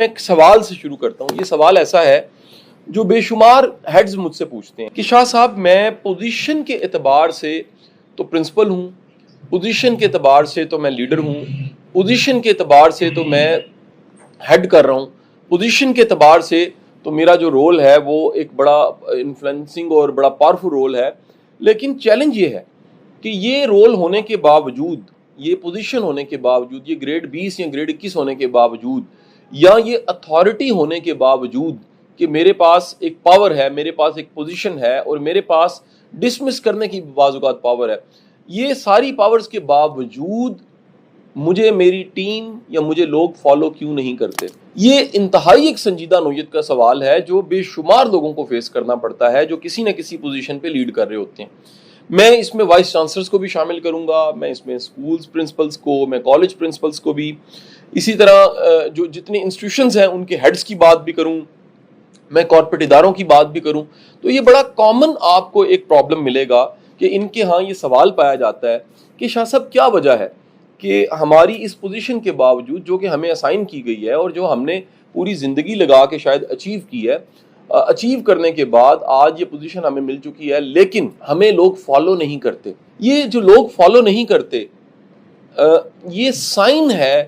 میں ایک سوال سے شروع کرتا ہوں. یہ سوال ایسا ہے جو بے شمار ہیڈز مجھ سے پوچھتے ہیں کہ شاہ صاحب میں پوزیشن کے اعتبار سے تو پرنسپل ہوں، پوزیشن کے اعتبار سے تو میں لیڈر ہوں، پوزیشن کے اعتبار سے تو میں ہیڈ کر رہا ہوں، پوزیشن کے اعتبار سے تو میرا جو رول ہے وہ ایک بڑا انفلوئنسنگ اور بڑا پاورفل رول ہے. لیکن چیلنج یہ ہے کہ یہ رول ہونے کے باوجود، یہ پوزیشن ہونے کے باوجود، یہ گریڈ 20 یا گریڈ 21 ہونے کے باوجود، یا یہ اتھارٹی ہونے کے باوجود کہ میرے پاس ایک پاور ہے، میرے پاس ایک پوزیشن ہے اور میرے پاس ڈسمس کرنے کی بعض اوقات پاور ہے، یہ ساری پاورز کے باوجود مجھے میری ٹیم یا مجھے لوگ فالو کیوں نہیں کرتے؟ یہ انتہائی ایک سنجیدہ نوعیت کا سوال ہے جو بے شمار لوگوں کو فیس کرنا پڑتا ہے جو کسی نہ کسی پوزیشن پہ لیڈ کر رہے ہوتے ہیں. میں اس میں وائس چانسلرز کو بھی شامل کروں گا، میں اس میں اسکولز پرنسپلز کو، میں کالج پرنسپلز کو بھی، اسی طرح جو جتنے انسٹیٹیوشنز ہیں ان کے ہیڈز کی بات بھی کروں، میں کارپوریٹ اداروں کی بات بھی کروں. تو یہ بڑا کامن آپ کو ایک پرابلم ملے گا کہ ان کے ہاں یہ سوال پایا جاتا ہے کہ شاہ صاحب کیا وجہ ہے کہ ہماری اس پوزیشن کے باوجود جو کہ ہمیں اسائن کی گئی ہے اور جو ہم نے پوری زندگی لگا کے شاید اچیو کی ہے، اچیو کرنے کے بعد آج یہ پوزیشن ہمیں مل چکی ہے لیکن ہمیں لوگ فالو نہیں کرتے. یہ جو لوگ فالو نہیں کرتے یہ سائن ہے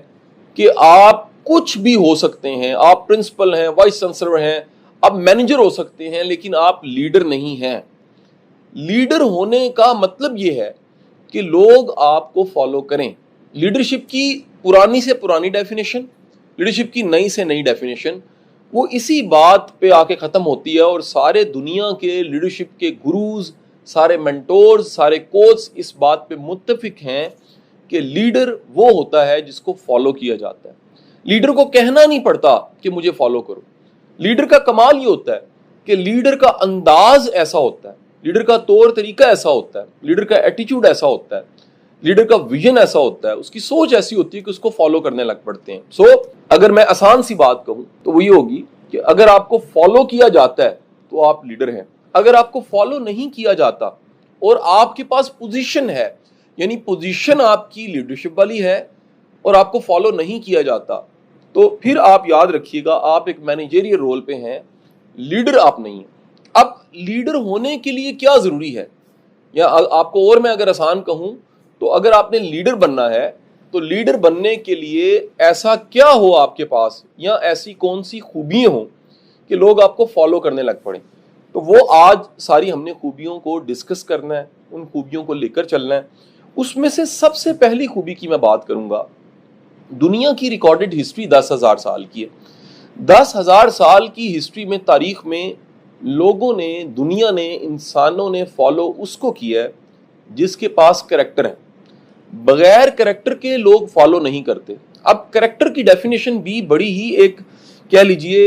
کہ آپ کچھ بھی ہو سکتے ہیں، آپ پرنسپل ہیں، وائس چانسلر ہیں، آپ مینیجر ہو سکتے ہیں لیکن آپ لیڈر نہیں ہیں. لیڈر ہونے کا مطلب یہ ہے کہ لوگ آپ کو فالو کریں. لیڈرشپ کی پرانی سے پرانی ڈیفینیشن، لیڈرشپ کی نئی سے نئی ڈیفینیشن وہ اسی بات پہ آ کے ختم ہوتی ہے اور سارے دنیا کے لیڈرشپ کے گروز، سارے مینٹورز، سارے کوچ اس بات پہ متفق ہیں کہ لیڈر وہ ہوتا ہے جس کو فالو کیا جاتا ہے. لیڈر کو کہنا نہیں پڑتا کہ مجھے فالو کرو. لیڈر کا کمال یہ ہوتا ہے کہ لیڈر کا انداز ایسا ہوتا ہے، لیڈر کا طور طریقہ ایسا ہوتا ہے، لیڈر کا ایٹیٹیوڈ ایسا ہوتا ہے، لیڈر کا ویژن ایسا ہوتا ہے، اس کی سوچ ایسی ہوتی ہے کہ اس کو فالو کرنے لگ پڑتے ہیں. اگر میں آسان سی بات کہوں تو وہ یہ ہوگی کہ اگر آپ کو فالو کیا جاتا ہے تو آپ لیڈر ہیں. اگر آپ کو فالو نہیں کیا جاتا اور آپ کے پاس پوزیشن ہے، یعنی پوزیشن آپ کی لیڈرشپ والی ہے اور آپ کو فالو نہیں کیا جاتا، تو پھر آپ یاد رکھیے گا آپ ایک مینیجریل رول پہ ہیں، لیڈر آپ نہیں ہیں. اب لیڈر ہونے کے لیے کیا ضروری ہے، یا آپ کو اور میں اگر آسان کہوں تو اگر آپ نے لیڈر بننا ہے تو لیڈر بننے کے لیے ایسا کیا ہو آپ کے پاس، یا ایسی کون سی خوبیاں ہوں کہ لوگ آپ کو فالو کرنے لگ پڑیں. تو وہ آج ساری ہم نے خوبیوں کو ڈسکس کرنا ہے، ان خوبیوں کو لے کر چلنا ہے. اس میں سے سب سے پہلی خوبی کی میں بات کروں گا. دنیا کی ریکارڈڈ ہسٹری 10,000 سال کی ہے. 10,000 سال کی ہسٹری میں، تاریخ میں لوگوں نے، دنیا نے، انسانوں نے فالو اس کو کیا ہے جس کے پاس کریکٹر ہے. بغیر کریکٹر کے لوگ فالو نہیں کرتے. اب کریکٹر کی ڈیفینیشن بھی بڑی ہی ایک کہہ لیجئے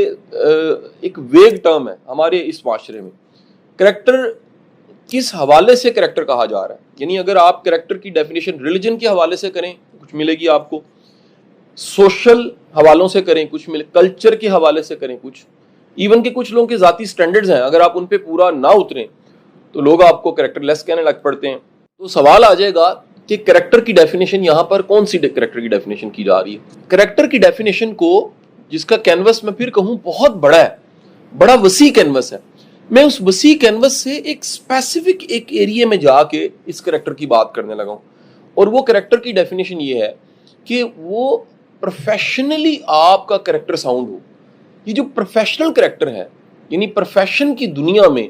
ایک ویگ ٹرم ہے ہمارے اس معاشرے میں. کریکٹر کس حوالے سے کریکٹر کہا جا رہا ہے؟ یعنی اگر آپ کریکٹر کی ڈیفینیشن ریلیجن کے حوالے سے کریں کچھ ملے گی آپ کو، سوشل حوالوں سے کریں کچھ ملے، کلچر کے حوالے سے کریں کچھ، ایون کہ کچھ لوگوں کے ذاتی سٹینڈرڈز ہیں، اگر آپ ان پہ پورا نہ اتریں تو لوگ آپ کو کریکٹر لیس کہنے لگ پڑتے ہیں. تو سوال آ جائے گا کہ کریکٹر کی ڈیفینیشن یہاں پر کون سی کریکٹر کی ڈیفینیشن کی جا رہی ہے؟ کریکٹر کی ڈیفینیشن کو، جس کا کینوس میں پھر کہوں بہت بڑا ہے، بڑا وسیع کینوس ہے، میں اس وسیع کینوس سے ایک اسپیسیفک ایک ایریے میں جا کے اس کریکٹر کی بات کرنے لگا ہوں. اور وہ کریکٹر کی ڈیفینیشن یہ ہے کہ وہ پروفیشنلی آپ کا کریکٹر ساؤنڈ ہو. یہ جو پروفیشنل کریکٹر ہے، یعنی پروفیشن کی دنیا میں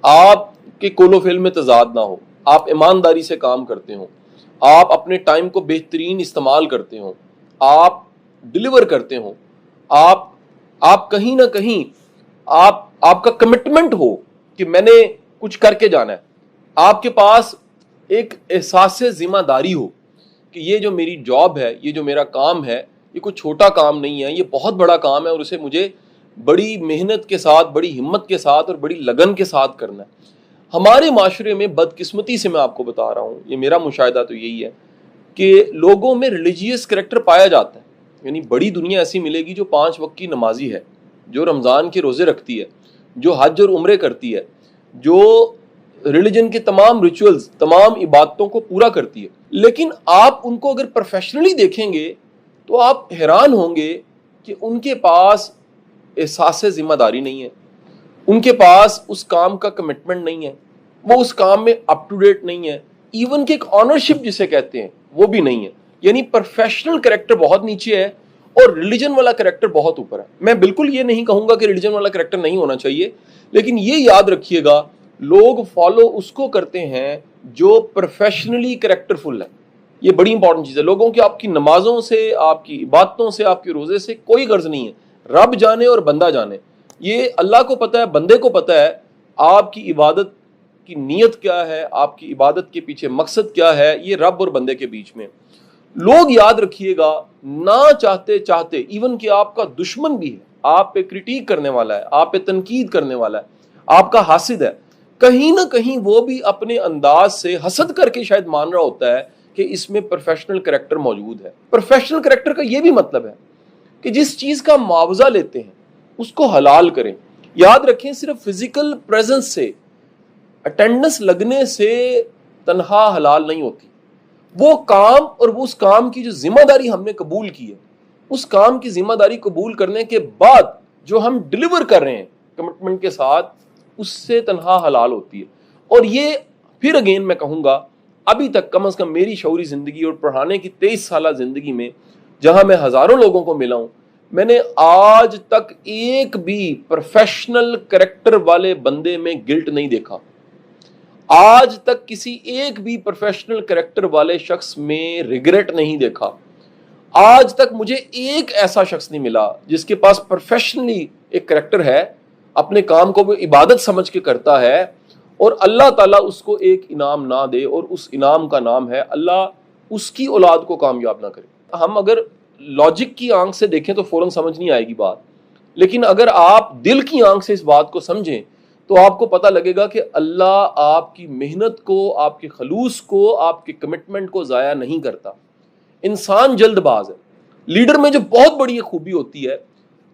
آپ کے کول و فعل میں تضاد نہ ہو، آپ ایمانداری سے کام کرتے ہوں، آپ اپنے ٹائم کو بہترین استعمال کرتے ہوں، آپ ڈیلیور کرتے ہوں، آپ کہیں نہ کہیں آپ کا کمٹمنٹ ہو کہ میں نے کچھ کر کے جانا ہے. آپ کے پاس ایک احساس ذمہ داری ہو کہ یہ جو میری جاب ہے، یہ جو میرا کام ہے، یہ کوئی چھوٹا کام نہیں ہے، یہ بہت بڑا کام ہے اور اسے مجھے بڑی محنت کے ساتھ، بڑی ہمت کے ساتھ اور بڑی لگن کے ساتھ کرنا ہے. ہمارے معاشرے میں بدقسمتی سے میں آپ کو بتا رہا ہوں، یہ میرا مشاہدہ تو یہی ہے کہ لوگوں میں ریلیجیس کریکٹر پایا جاتا ہے. یعنی بڑی دنیا ایسی ملے گی جو 5 وقت کی نمازی ہے، جو رمضان کے روزے رکھتی ہے، جو حج اور عمرے کرتی ہے، جو ریلیجن کے تمام ریچولز، تمام عبادتوں کو پورا کرتی ہے. لیکن آپ ان کو اگر پروفیشنلی دیکھیں گے تو آپ حیران ہوں گے کہ ان کے پاس احساس ذمہ داری نہیں ہے، ان کے پاس اس کام کا کمٹمنٹ نہیں ہے، وہ اس کام میں اپ ٹو ڈیٹ نہیں ہے، ایون کہ ایک آنرشپ جسے کہتے ہیں وہ بھی نہیں ہے. یعنی پروفیشنل کریکٹر بہت نیچے ہے اور ریلیجن والا کریکٹر بہت اوپر ہے. میں بالکل یہ نہیں کہوں گا کہ ریلیجن والا کریکٹر نہیں ہونا چاہیے، لیکن یہ یاد رکھیے گا لوگ فالو اس کو کرتے ہیں جو پروفیشنلی کریکٹر فل ہے. یہ بڑی امپورٹنٹ چیز ہے. لوگوں کی آپ کی نمازوں سے، آپ کی عبادتوں سے، آپ کے روزے سے کوئی غرض نہیں ہے. رب جانے اور بندہ جانے. یہ اللہ کو پتہ ہے، بندے کو پتہ ہے آپ کی عبادت کی نیت کیا ہے، آپ کی عبادت کے پیچھے مقصد کیا ہے. یہ رب اور بندے کے بیچ میں. لوگ یاد رکھیے گا نہ چاہتے چاہتے، ایون کہ آپ کا دشمن بھی ہے، آپ پہ کرٹیک کرنے والا ہے، آپ پہ تنقید کرنے والا ہے، آپ کا حاسد ہے، کہیں نہ کہیں وہ بھی اپنے انداز سے حسد کر کے شاید مان رہا ہوتا ہے کہ اس میں پروفیشنل کریکٹر موجود ہے. پروفیشنل کریکٹر کا یہ بھی مطلب ہے کہ جس چیز کا معاوضہ لیتے ہیں اس کو حلال کریں. یاد رکھیں صرف فزیکل پریزنس سے، اٹینڈنس لگنے سے تنہا حلال نہیں ہوتی. وہ کام اور اس کام کی جو ذمہ داری ہم نے قبول کی ہے، اس کام کی ذمہ داری قبول کرنے کے بعد جو ہم ڈیلیور کر رہے ہیں کمٹمنٹ کے ساتھ، اس سے تنہا حلال ہوتی ہے. اور یہ پھر اگین میں کہوں گا، ابھی تک کم از کم میری شعوری زندگی اور پڑھانے کی 23 سالہ زندگی میں جہاں میں ہزاروں لوگوں کو ملا ہوں، میں نے آج تک ایک بھی پروفیشنل کریکٹر والے بندے میں گلٹ نہیں دیکھا. آج تک کسی ایک بھی پروفیشنل کریکٹر والے شخص میں ریگریٹ نہیں دیکھا. آج تک مجھے ایک ایسا شخص نہیں ملا جس کے پاس پروفیشنلی ایک کریکٹر ہے، اپنے کام کو وہ عبادت سمجھ کے کرتا ہے اور اللہ تعالیٰ اس کو ایک انعام نہ دے، اور اس انعام کا نام ہے اللہ اس کی اولاد کو کامیاب نہ کرے. ہم اگر لاجک کی آنکھ سے دیکھیں تو فوراً سمجھ نہیں آئے گی بات، لیکن اگر آپ دل کی آنکھ سے اس بات کو سمجھیں تو آپ کو پتہ لگے گا کہ اللہ آپ کی محنت کو، آپ کے خلوص کو، آپ کے کمٹمنٹ کو ضائع نہیں کرتا. انسان جلد باز ہے. لیڈر میں جو بہت بڑی خوبی ہوتی ہے،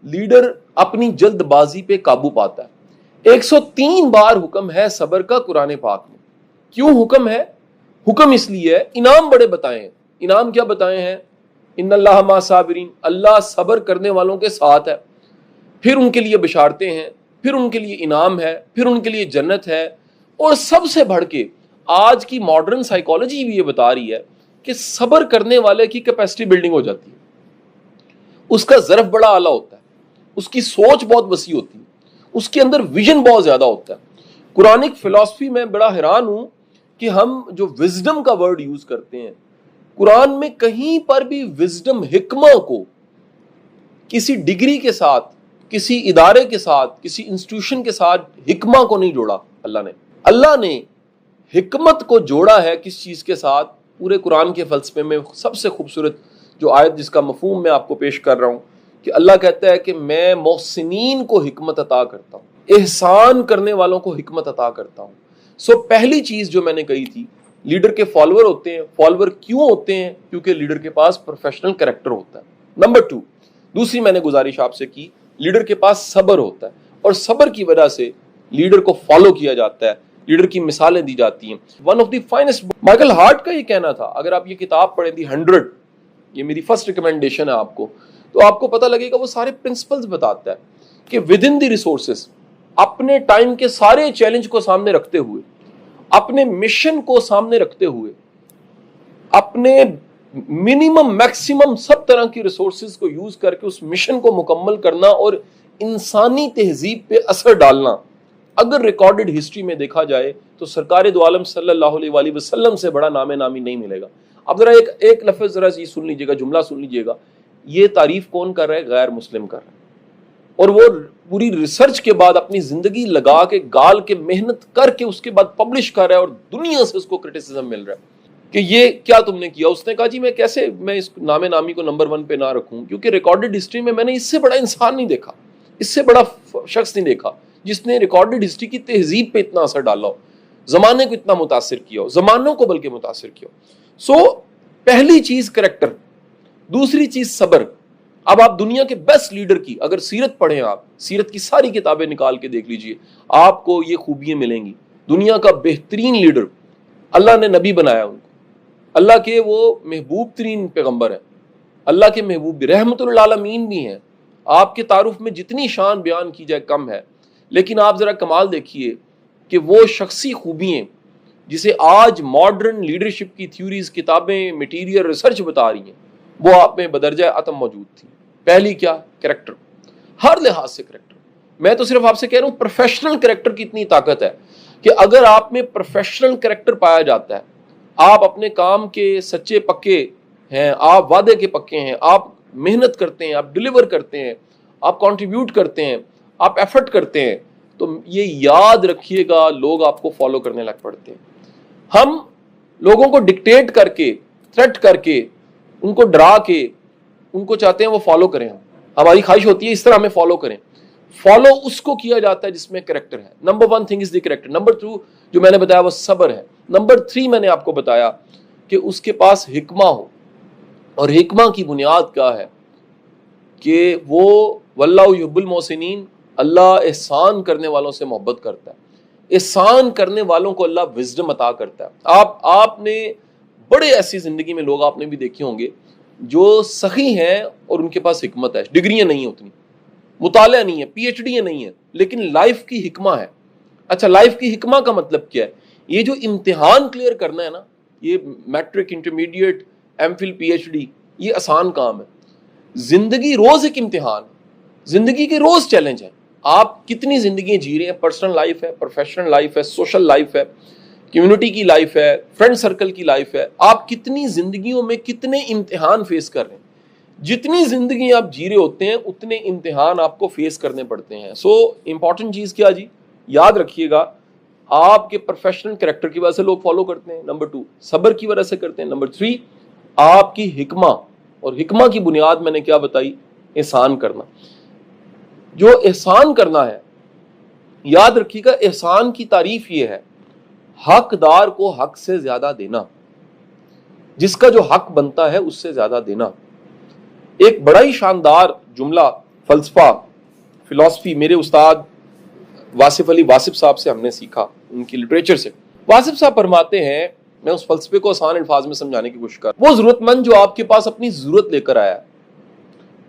لیڈر اپنی جلد بازی پہ قابو پاتا ہے. 103 بار حکم ہے صبر کا قرآن پاک میں. کیوں حکم ہے؟ حکم اس لیے ہے، انعام بڑے بتائے ہیں. انعام کیا بتائے ہیں؟ ان اللہ مع صابرین، اللہ صبر کرنے والوں کے ساتھ ہے. پھر ان کے لیے بشارتیں ہیں، پھر ان کے لیے انعام ہے، پھر ان کے لیے جنت ہے. اور سب سے بڑھ کے آج کی ماڈرن سائیکالوجی بھی یہ بتا رہی ہے کہ صبر کرنے والے کی کیپیسٹی بلڈنگ ہو جاتی ہے. اس کا ظرف بڑا اعلیٰ ہوتا ہے، اس کی سوچ بہت وسیع ہوتی ہے، اس کے اندر ویژن بہت زیادہ ہوتا ہے. قرآنک فلسفی میں بڑا حیران ہوں کہ ہم جو وزڈم کا ورڈ یوز کرتے ہیں، قرآن میں کہیں پر بھی وزڈم، حکمہ کو کسی ڈگری کے ساتھ، کسی ادارے کے ساتھ، کسی انسٹیٹیوشن کے ساتھ حکمہ کو نہیں جوڑا. اللہ نے حکمت کو جوڑا ہے کس چیز کے ساتھ؟ پورے قرآن کے فلسفے میں سب سے خوبصورت جو آیت جس کا مفہوم میں آپ کو پیش کر رہا ہوں کہ اللہ کہتا ہے کہ میں محسنین کو حکمت عطا کرتا ہوں، احسان کرنے والوں کو حکمت عطا کرتا ہوں. پہلی چیز جو میں نے کہی تھی، لیڈر کے فالوور ہوتے ہیں. فالوور کیوں ہوتے ہیں؟ کیونکہ لیڈر کے پاس پروفیشنل کریکٹر ہوتا ہے. نمبر 2، دوسری میں نے گزارش آپ سے کی، لیڈر کے پاس صبر ہوتا ہے، اور صبر کی وجہ سے لیڈر کو فالو کیا جاتا ہے، لیڈر کی مثالیں دی جاتی ہیں. One of the finest, Michael Hart کا یہ کہنا تھا، اگر آپ یہ کتاب پڑھیں دی 100، یہ میری فرسٹ ریکمنڈیشن ہے آپ کو، تو آپ کو پتہ لگے گا وہ سارے پرنسپلز بتاتا ہے کہ ود ان دی ریسورسز، اپنے ٹائم کے سارے چیلنج کو سامنے رکھتے ہوئے، اپنے مشن کو سامنے رکھتے ہوئے، اپنے منیمم میکسیمم سب طرح کی ریسورسز کو یوز کر کے اس مشن کو مکمل کرنا اور انسانی تہذیب پہ اثر ڈالنا. اگر ریکارڈڈ ہسٹری میں دیکھا جائے تو سرکار دو عالم صلی اللہ علیہ وآلہ وسلم سے بڑا نام نامی نہیں ملے گا. اب ذرا ایک لفظ ذرا یہ سن لیجیے گا، جملہ سن لیجیے گا. یہ تعریف کون کر رہا ہے؟ غیر مسلم کر رہا ہے. اور وہ پوری ریسرچ کے بعد اپنی زندگی لگا کے گال کے محنت کر کے اس کے بعد پبلش کر رہا ہے، اور دنیا سے اس کو کرٹیسزم مل رہا ہے کہ یہ کیا تم نے کیا. اس نے کہا جی میں کیسے میں اس نام نامی کو نمبر 1 پہ نہ رکھوں، کیونکہ ریکارڈڈ ہسٹری میں نے اس سے بڑا انسان نہیں دیکھا، اس سے بڑا شخص نہیں دیکھا جس نے ریکارڈڈ ہسٹری کی تہذیب پہ اتنا اثر ڈالا ہو، زمانے کو اتنا متاثر کیا ہو، زمانوں کو بلکہ متاثر کیا ہو. پہلی چیز کریکٹر، دوسری چیز صبر. اب آپ دنیا کے بیسٹ لیڈر کی اگر سیرت پڑھیں، آپ سیرت کی ساری کتابیں نکال کے دیکھ لیجئے، آپ کو یہ خوبیاں ملیں گی. دنیا کا بہترین لیڈر، اللہ نے نبی بنایا ان کو، اللہ کے وہ محبوب ترین پیغمبر ہیں، اللہ کے محبوب بھی، رحمت للعالمین بھی ہیں، آپ کے تعارف میں جتنی شان بیان کی جائے کم ہے، لیکن آپ ذرا کمال دیکھیے کہ وہ شخصی خوبیاں جسے آج ماڈرن لیڈرشپ کی تھیوریز، کتابیں، میٹیریل، ریسرچ بتا رہی ہیں، وہ آپ میں بدرجہ عدم موجود تھی۔ پہلی کیا؟ کریکٹر، ہر لحاظ سے کریکٹر۔ میں تو صرف آپ سے کہہ رہا ہوں پروفیشنل کریکٹر کی اتنی طاقت ہے کہ اگر آپ میں پروفیشنل کریکٹر پایا جاتا ہے، آپ اپنے کام کے سچے پکے ہیں، آپ وعدے کے پکے ہیں، آپ محنت کرتے ہیں، آپ ڈیلیور کرتے ہیں، آپ کنٹریبیوٹ کرتے ہیں، آپ ایفرٹ کرتے ہیں، تو یہ یاد رکھیے گا لوگ آپ کو فالو کرنے لگ پڑتے ہیں۔ ہم لوگوں کو ڈکٹیٹ کر کے، تھریٹ کر کے، ان کو ڈرا کے ان کو چاہتے ہیں وہ فالو کریں، ہماری خواہش ہوتی ہے اس طرح ہمیں فالو کریں۔ فالو اس کو کیا جاتا ہے جس میں کریکٹر ہے۔ Number 1 thing is the character. Number 2 جو میں نے بتایا وہ صبر ہے۔ نمبر 3 میں نے آپ کو بتایا کہ اس کے پاس حکمہ ہو، اور حکمہ کی بنیاد کیا ہے کہ وہ واللہ یحب المحسنین، اللہ احسان کرنے والوں سے محبت کرتا ہے۔ احسان کرنے والوں کو اللہ وزڈم عطا کرتا ہے۔ آپ نے بڑے ایسی زندگی میں لوگ آپ نے بھی دیکھے ہوں گے جو سخی ہیں اور ان کے پاس حکمت ہے، ڈگریاں نہیں اتنی، مطالعہ نہیں ہے، پی ایچ ڈی نہیں ہے، لیکن لائف کی حکمہ ہے۔ اچھا، لائف کی حکمہ کا مطلب کیا ہے؟ یہ جو امتحان کلیئر کرنا ہے نا، یہ matric, intermediate, M Phil, P H D, یہ آسان کام ہے۔ زندگی روز ایک امتحان، زندگی کے روز چیلنج ہیں۔ آپ کتنی زندگیاں جی رہے ہیں، پرسنل لائف ہے، پروفیشنل لائف ہے، سوشل لائف ہے، کمیونٹی کی لائف ہے، فرینڈ سرکل کی لائف ہے، آپ کتنی زندگیوں میں کتنے امتحان فیس کر رہے ہیں۔ جتنی زندگی آپ جی رہے ہوتے ہیں اتنے امتحان آپ کو فیس کرنے پڑتے ہیں۔ سو امپورٹنٹ چیز کیا جی، یاد رکھیے گا، آپ کے پروفیشنل کریکٹر کی وجہ سے لوگ فالو کرتے ہیں۔ نمبر 2 صبر کی وجہ سے کرتے ہیں۔ نمبر 3 آپ کی حکمہ، اور حکمہ کی بنیاد میں نے کیا بتائی؟ احسان کرنا۔ جو احسان کرنا ہے، یاد رکھیے گا، احسان کی تعریف یہ ہے حقدار کو حق سے زیادہ دینا، جس کا جو حق بنتا ہے اس سے زیادہ دینا۔ ایک بڑا ہی شاندار جملہ فلسفہ، فلسفی میرے استاد واصف علی واصف صاحب سے ہم نے سیکھا، ان کی لٹریچر سے۔ واصف صاحب فرماتے ہیں، میں اس فلسفے کو آسان الفاظ میں سمجھانے کی کوشش کر، وہ ضرورت مند جو آپ کے پاس اپنی ضرورت لے کر آیا،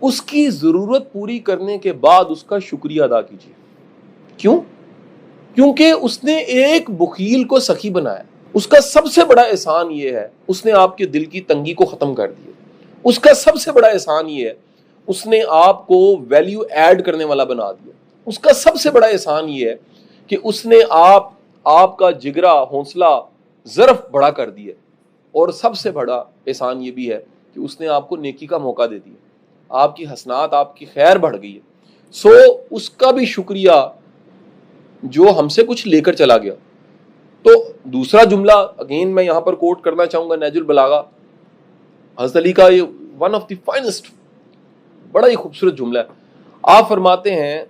اس کی ضرورت پوری کرنے کے بعد اس کا شکریہ ادا کیجیے۔ کیوں؟ کیونکہ اس نے ایک بخیل کو سخی بنایا۔ اس کا سب سے بڑا احسان یہ ہے اس نے آپ کے دل کی تنگی کو ختم کر دیا۔ اس کا سب سے بڑا احسان یہ ہے اس نے آپ کو ویلیو ایڈ کرنے والا بنا دیا۔ اس کا سب سے بڑا احسان یہ ہے کہ اس نے آپ کا جگرا، حوصلہ، ظرف بڑا کر دیا۔ اور سب سے بڑا احسان یہ بھی ہے کہ اس نے آپ کو نیکی کا موقع دے دیا، آپ کی حسنات، آپ کی خیر بڑھ گئی ہے۔ سو اس کا بھی شکریہ جو ہم سے کچھ لے کر چلا گیا۔ تو دوسرا جملہ اگین میں یہاں پر کوٹ کرنا چاہوں گا، نہج البلاغہ، حضرت علی کا یہ ون آف دی فائنسٹ، بڑا ہی خوبصورت جملہ ہے۔ آپ فرماتے ہیں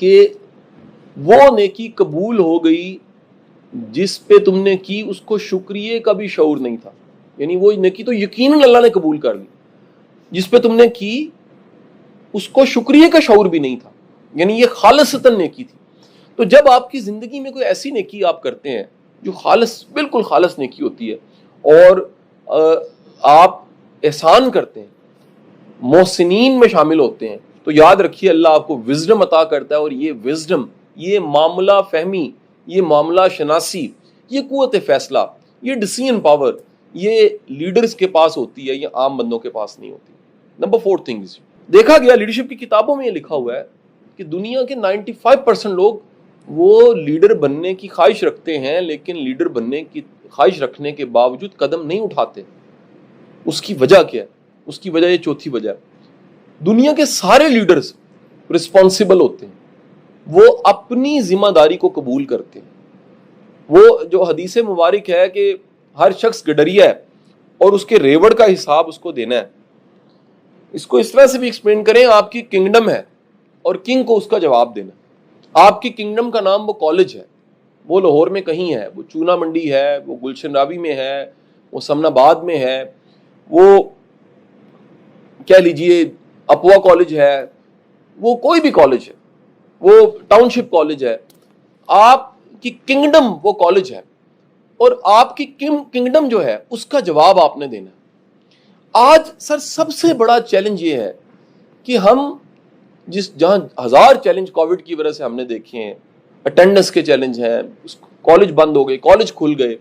کہ وہ نیکی قبول ہو گئی جس پہ تم نے کی اس کو شکریہ کا بھی شعور نہیں تھا۔ یعنی وہ نیکی تو یقیناً اللہ نے قبول کر لی، جس پہ تم نے کی اس کو شکریہ کا شعور بھی نہیں تھا، یعنی یہ خالصتاً نیکی تھی۔ تو جب آپ کی زندگی میں کوئی ایسی نیکی آپ کرتے ہیں جو خالص، بالکل خالص نیکی ہوتی ہے، اور آپ احسان کرتے ہیں، محسنین میں شامل ہوتے ہیں، تو یاد رکھیے اللہ آپ کو وزڈم عطا کرتا ہے۔ اور یہ وزڈم، یہ معاملہ فہمی، یہ معاملہ شناسی، یہ قوت فیصلہ، یہ ڈیسیژن پاور، یہ لیڈرز کے پاس ہوتی ہے، یہ عام بندوں کے پاس نہیں ہوتی۔ نمبر 4 تھنگز، دیکھا گیا لیڈرشپ کی کتابوں میں یہ لکھا ہوا ہے کہ دنیا کے 95% لوگ وہ لیڈر بننے کی خواہش رکھتے ہیں، لیکن لیڈر بننے کی خواہش رکھنے کے باوجود قدم نہیں اٹھاتے۔ اس کی وجہ کیا ہے؟ اس کی وجہ یہ چوتھی وجہ ہے، دنیا کے سارے لیڈرز رسپانسیبل ہوتے ہیں، وہ اپنی ذمہ داری کو قبول کرتے ہیں۔ وہ جو حدیث مبارک ہے کہ ہر شخص گڈریا ہے اور اس کے ریوڑ کا حساب اس کو دینا ہے۔ اس کو اس طرح سے بھی ایکسپلین کریں، آپ کی کنگڈم ہے اور کنگ کو اس کا جواب دینا۔ آپ کی کنگڈم کا نام وہ کالج ہے، وہ لاہور میں کہیں ہے، وہ چونا منڈی ہے، وہ گلشن راوی میں ہے، وہ سمن آباد میں ہے، وہ کہہ لیجئے اپوا کالج ہے، وہ کوئی بھی کالج ہے، وہ ٹاؤن شپ کالج ہے، آپ کی کنگڈم وہ کالج ہے، اور آپ کی کنگڈم جو ہے اس کا جواب آپ نے دینا ہے۔ آج سر سب سے بڑا چیلنج یہ ہے کہ ہم جہاں ہزار چیلنج کووڈ کی وجہ سے ہم نے دیکھے ہیں، اٹینڈنس کے چیلنج ہیں، کالج بند ہو گئے، کالج کھل گئے،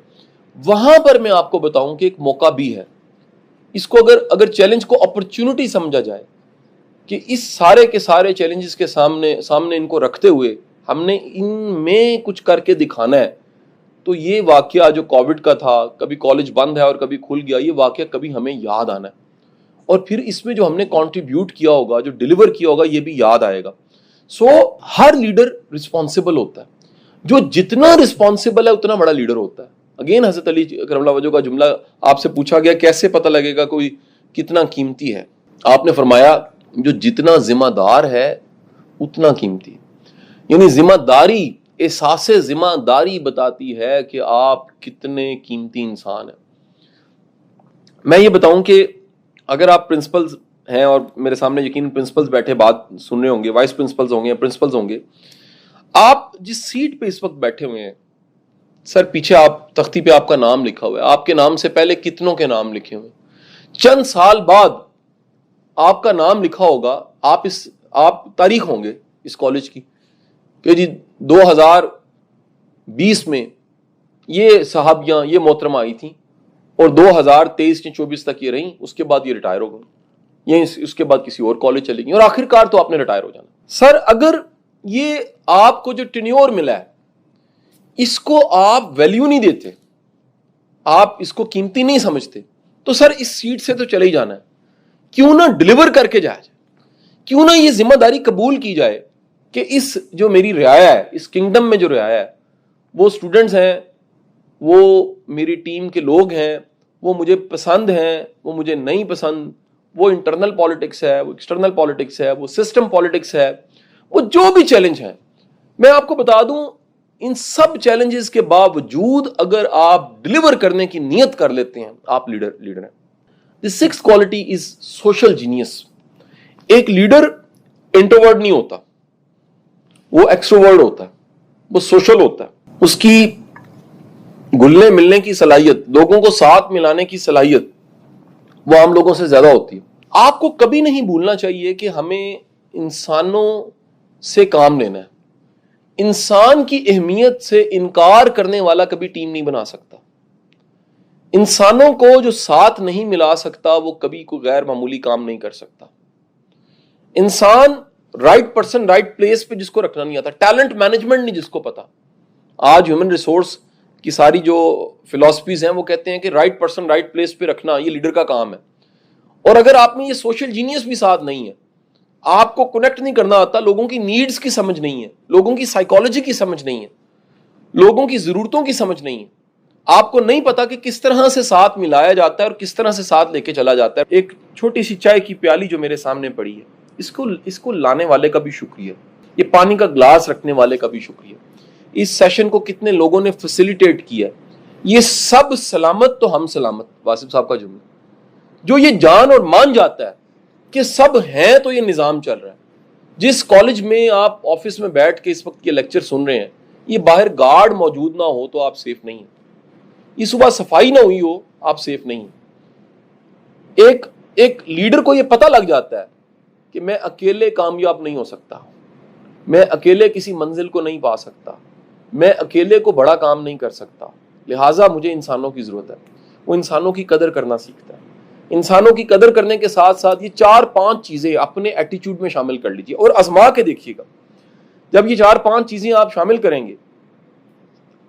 وہاں پر میں آپ کو بتاؤں کہ ایک موقع بھی ہے. اس کو اگر چیلنج کو اپرچونٹی سمجھا جائے کہ اس سارے کے سارے چیلنجز کے سامنے ان کو رکھتے ہوئے ہم نے ان میں کچھ کر کے دکھانا ہے، تو یہ واقعہ جو کووڈ کا تھا، کبھی کالج بند ہے اور کبھی کھل گیا، یہ واقعہ کبھی ہمیں یاد آنا ہے، اور پھر اس میں جو ہم نے کنٹریبیوٹ کیا ہوگا، جو ڈیلیور کیا ہوگا، یہ بھی یاد آئے گا. سو ہر لیڈر رسپانسبل ہوتا ہے، جو جتنا رسپانسبل ہے اتنا بڑا لیڈر ہوتا ہے. اگین حضرت علی کرم اللہ وجہ کا جملہ آپ سے پوچھا گیا کیسے پتہ لگے گا کوئی کتنا قیمتی ہے، آپ نے فرمایا جو جتنا ذمہ دار ہے اتنا قیمتی. یعنی ذمہ داری، احساس ذمہ داری بتاتی ہے کہ آپ کتنے قیمتی انسان ہیں. میں یہ بتاؤں کہ اگر آپ پرنسپلز ہیں، اور میرے سامنے یقین پرنسپلز بیٹھے بات سن رہے ہوں گے، وائس پرنسپلز ہوں گے، پرنسپلز ہوں گے، آپ جس سیٹ پہ اس وقت بیٹھے ہوئے ہیں، سر پیچھے آپ تختی پہ آپ کا نام لکھا ہوا ہے، آپ کے نام سے پہلے کتنوں کے نام لکھے ہوئے ہیں، چند سال بعد آپ کا نام لکھا ہوگا، آپ تاریخ ہوں گے اس کالج کی کہ جی 2020 میں یہ صحابیاں، یہ محترمہ آئی تھیں، اور 2023 سے 24 تک یہ رہیں، اس کے بعد یہ ریٹائر ہو گئی، یہ اس کے بعد کسی اور کالج چلی گئی، اور آخر کار تو آپ نے ریٹائر ہو جانا. سر اگر یہ آپ کو جو ٹینیور ملا ہے اس کو آپ ویلیو نہیں دیتے، آپ اس کو قیمتی نہیں سمجھتے، تو سر اس سیٹ سے تو چلے ہی جانا ہے. کیوں نہ ڈیلیور کر کے جایا جائے، کیوں نہ یہ ذمہ داری قبول کی جائے کہ اس جو میری رعایا ہے، اس کنگڈم میں جو رعایا ہے، وہ سٹوڈنٹس ہیں، وہ میری ٹیم کے لوگ ہیں، وہ مجھے پسند ہیں، وہ مجھے نہیں پسند، وہ انٹرنل پالیٹکس ہے، وہ ایکسٹرنل پالیٹکس ہے، وہ سسٹم پالیٹکس ہے، وہ جو بھی چیلنج ہیں. میں آپ کو بتا دوں ان سب چیلنجز کے باوجود اگر آپ ڈیلیور کرنے کی نیت کر لیتے ہیں، آپ لیڈر ہیں. The sixth quality is social genius. ایک لیڈر انٹروورٹ نہیں ہوتا، وہ ایکسٹروورٹ ہوتا ہے، وہ سوشل ہوتا ہے. اس کی گلنے ملنے کی صلاحیت، لوگوں کو ساتھ ملانے کی صلاحیت وہ عام لوگوں سے زیادہ ہوتی ہے. آپ کو کبھی نہیں بھولنا چاہیے کہ ہمیں انسانوں سے کام لینا ہے. انسان کی اہمیت سے انکار کرنے والا کبھی ٹیم نہیں بنا سکتا. انسانوں کو جو ساتھ نہیں ملا سکتا وہ کبھی کوئی غیر معمولی کام نہیں کر سکتا. انسان رائٹ پرسن رائٹ پلیس پہ جس کو رکھنا نہیں آتا، ٹیلنٹ مینجمنٹ نہیں جس کو پتا. آج ہیومن ریسورس کی ساری جو فلاسفیز ہیں وہ کہتے ہیں کہ رائٹ پرسن رائٹ پلیس پہ رکھنا یہ لیڈر کا کام ہے. اور اگر آپ میں یہ سوشل جینیس بھی ساتھ نہیں ہے، آپ کو کنیکٹ نہیں کرنا آتا، لوگوں کی نیڈز کی سمجھ نہیں ہے، لوگوں کی سائیکالوجی کی سمجھ نہیں ہے، لوگوں کی ضرورتوں کی سمجھ نہیں ہے، آپ کو نہیں پتا کہ کس طرح سے ساتھ ملایا جاتا ہے اور کس طرح سے ساتھ لے کے چلا جاتا ہے. ایک چھوٹی سی چائے کی پیالی جو میرے سامنے پڑی ہے، اس کو لانے والے کا بھی شکریہ، یہ پانی کا گلاس رکھنے والے کا بھی شکریہ، اس سیشن کو کتنے لوگوں نے فیسیلیٹیٹ کیا، یہ سب سلامت تو ہم سلامت. واسف صاحب کا جملہ جو یہ جان اور مان جاتا ہے کہ سب ہیں تو یہ نظام چل رہا ہے. جس کالج میں آپ آفس میں بیٹھ کے اس وقت یہ لیکچر سن رہے ہیں، یہ باہر گارڈ موجود نہ ہو تو آپ سیف نہیں ہیں، یہ صبح صفائی نہ ہوئی ہو آپ سیف نہیں ہیں. ایک لیڈر کو یہ پتہ لگ جاتا ہے کہ میں اکیلے کامیاب نہیں ہو سکتا، میں اکیلے کسی منزل کو نہیں پا سکتا، میں اکیلے کو بڑا کام نہیں کر سکتا، لہٰذا مجھے انسانوں کی ضرورت ہے. وہ انسانوں کی قدر کرنا سیکھتا ہے. انسانوں کی قدر کرنے کے ساتھ ساتھ یہ 4-5 چیزیں اپنے ایٹیچیوڈ میں شامل کر لیجیے اور آزما کے دیکھیے گا. جب یہ 4-5 چیزیں آپ شامل کریں گے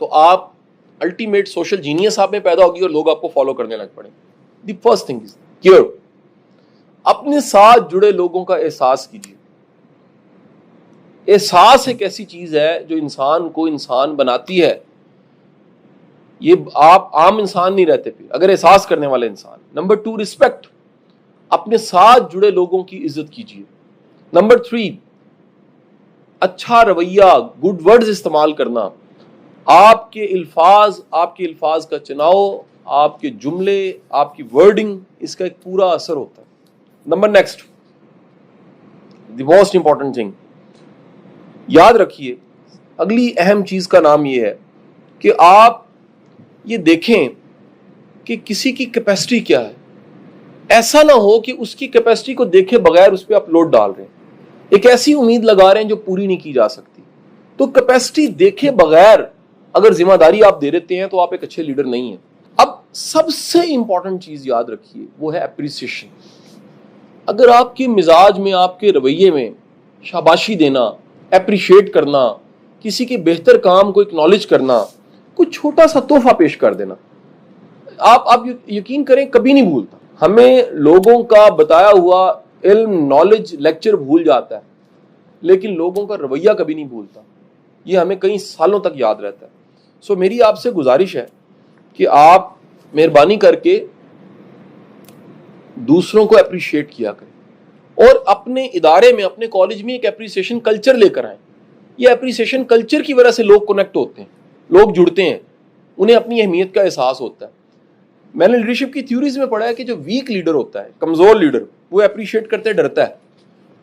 تو آپ الٹیمیٹ سوشل جینیس آپ میں پیدا ہوگی اور لوگ آپ کو فالو کرنے لگ پڑیں. The first thing is care. اپنے ساتھ جڑے لوگوں کا احساس کیجیے. احساس ایک ایسی چیز ہے جو انسان کو انسان بناتی ہے. یہ آپ عام انسان نہیں رہتے پھر اگر احساس کرنے والے انسان. Number 2 respect. اپنے ساتھ جڑے لوگوں کی عزت کیجیے. نمبر 3 اچھا رویہ، گڈ ورڈز استعمال کرنا. آپ کے الفاظ کا چناؤ، آپ کے جملے، آپ کی ورڈنگ، اس کا ایک پورا اثر ہوتا ہے. Number next the most important thing, یاد رکھیے اگلی اہم چیز کا نام یہ ہے کہ آپ یہ دیکھیں کہ کسی کی کیپیسٹی کیا ہے. ایسا نہ ہو کہ اس کی کیپیسٹی کو دیکھے بغیر اس پہ آپ لوڈ ڈال رہے ہیں, ایک ایسی امید لگا رہے ہیں جو پوری نہیں کی جا سکتی. تو کیپیسٹی دیکھے بغیر اگر ذمہ داری آپ دے دیتے ہیں تو آپ ایک اچھے لیڈر نہیں ہیں. اب سب سے امپورٹنٹ چیز یاد رکھیے, وہ ہے اپریسیشن. اگر آپ کے مزاج میں, آپ کے رویے میں شاباشی دینا, اپریشیٹ کرنا, کسی کے بہتر کام کو اکنالج کرنا, کچھ چھوٹا سا تحفہ پیش کر دینا, آپ یقین کریں کبھی نہیں بھولتا. ہمیں لوگوں کا بتایا ہوا علم, نالج, لیکچر بھول جاتا ہے, لیکن لوگوں کا رویہ کبھی نہیں بھولتا. یہ ہمیں کئی سالوں تک یاد رہتا ہے. سو میری آپ سے گزارش ہے کہ آپ مہربانی کر کے دوسروں کو اپریشیٹ کیا کریں, اور اپنے ادارے میں, اپنے کالج میں ایک اپریسیشن کلچر لے کر آئیں. یہ اپریسیشن کلچر کی وجہ سے لوگ کنیکٹ ہوتے ہیں, لوگ جڑتے ہیں, انہیں اپنی اہمیت کا احساس ہوتا ہے. میں نے لیڈرشپ کی تھیوریز میں پڑھا ہے کہ جو ویک لیڈر ہوتا ہے, کمزور لیڈر, وہ اپریشیٹ کرتے ڈرتا ہے.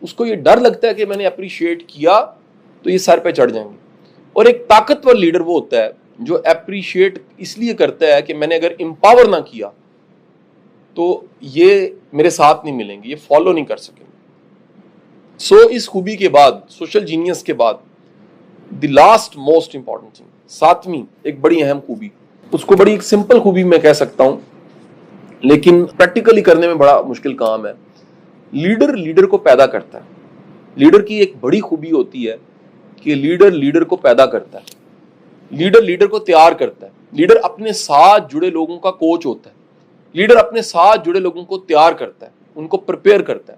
اس کو یہ ڈر لگتا ہے کہ میں نے اپریشیٹ کیا تو یہ سر پہ چڑھ جائیں گے. اور ایک طاقتور لیڈر وہ ہوتا ہے جو اپریشیٹ اس لیے کرتا ہے کہ میں نے اگر امپاور نہ کیا تو یہ میرے ساتھ نہیں ملیں گے, یہ فالو نہیں کر سکیں گے. سو اس خوبی کے بعد, سوشل جینیس کے بعد, the last most important thing, ساتویں ایک بڑی اہم خوبی, اس کو بڑی ایک سمپل خوبی میں کہہ سکتا ہوں لیکن پریکٹیکلی کرنے میں بڑا مشکل کام ہے. لیڈر کو پیدا کرتا ہے. لیڈر کی ایک بڑی خوبی ہوتی ہے کہ لیڈر کو پیدا کرتا ہے, لیڈر کو تیار کرتا ہے. لیڈر اپنے ساتھ جڑے لوگوں کا کوچ ہوتا ہے. لیڈر اپنے ساتھ جڑے لوگوں کو تیار کرتا ہے, ان کو پریپیئر کرتا ہے.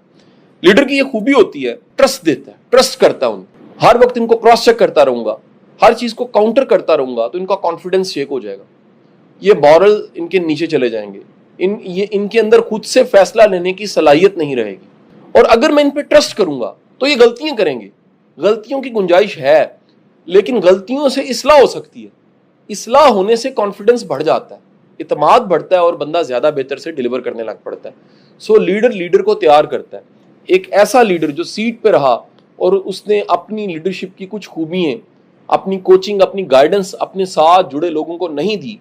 لیڈر کی یہ خوبی ہوتی ہے, ٹرسٹ دیتا ہے, ٹرسٹ کرتا ہے. ہر وقت ان کو کراس چیک کرتا رہوں گا, ہر چیز کو کاؤنٹر کرتا رہوں گا تو ان کا کانفیڈنس شیک ہو جائے گا, یہ مورل ان کے نیچے چلے جائیں گے, ان کے اندر خود سے فیصلہ لینے کی صلاحیت نہیں رہے گی. اور اگر میں ان پہ ٹرسٹ کروں گا تو یہ غلطیاں کریں گے, غلطیوں کی گنجائش ہے, لیکن غلطیوں سے اصلاح ہو سکتی ہے. اصلاح ہونے سے کانفیڈنس بڑھ جاتا ہے, اعتماد بڑھتا ہے, اور بندہ زیادہ بہتر سے ڈیلیور کرنے لگ پڑتا ہے. سو لیڈر کو تیار کرتا ہے. ایک ایسا لیڈر جو سیٹ پہ رہا اور اس نے اپنی لیڈرشپ کی کچھ خوبیاں, اپنی کوچنگ, اپنی گائیڈنس اپنے ساتھ جڑے لوگوں کو نہیں دی,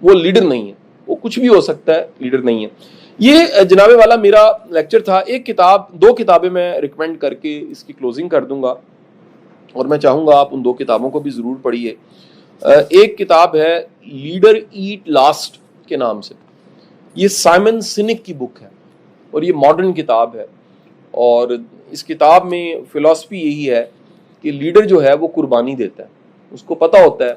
وہ لیڈر نہیں ہے. وہ کچھ بھی ہو سکتا ہے, لیڈر نہیں ہے. یہ جناب والا میرا لیکچر تھا. ایک کتاب, 2 کتابیں میں ریکمینڈ کر کے اس کی کلوزنگ کر دوں گا, اور میں چاہوں گا آپ ان 2 کتابوں کو بھی ضرور پڑھیے. ایک کتاب ہے لیڈر ایٹ لاسٹ کے نام سے. یہ سائمن سینک کی بک ہے اور یہ ماڈرن کتاب ہے, اور اس کتاب میں فلسفی یہی ہے کہ لیڈر جو ہے وہ قربانی دیتا ہے. اس کو پتہ ہوتا ہے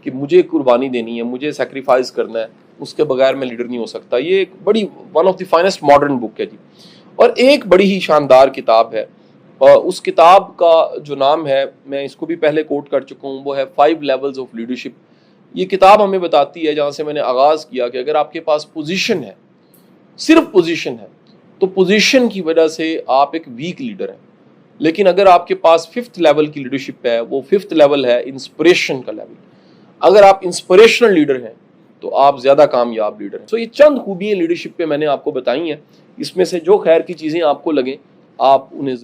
کہ مجھے قربانی دینی ہے, مجھے سیکریفائز کرنا ہے, اس کے بغیر میں لیڈر نہیں ہو سکتا. یہ ایک بڑی one of the finest modern book ہے جی. اور ایک بڑی ہی شاندار کتاب ہے, اس کتاب کا جو نام ہے, میں اس کو بھی پہلے کوٹ کر چکا ہوں, وہ ہے 5 Levels of Leadership. یہ کتاب ہمیں بتاتی ہے, جہاں سے میں نے آغاز کیا, کہ اگر آپ کے پاس پوزیشن ہے, صرف پوزیشن ہے, تو پوزیشن کی وجہ سے آپ ایک ویک لیڈر ہیں. لیکن اگر آپ کے پاس 5th لیول کی لیڈرشپ ہے, وہ 5th لیول ہے انسپریشن کا لیول. اگر آپ انسپریشنل لیڈر ہیں تو آپ زیادہ کامیاب لیڈر ہیں. تو یہ چند خوبیاں لیڈرشپ پہ میں نے آپ کو بتائی ہیں. اس میں سے جو خیر کی چیزیں آپ کو لگیں آپ انہیں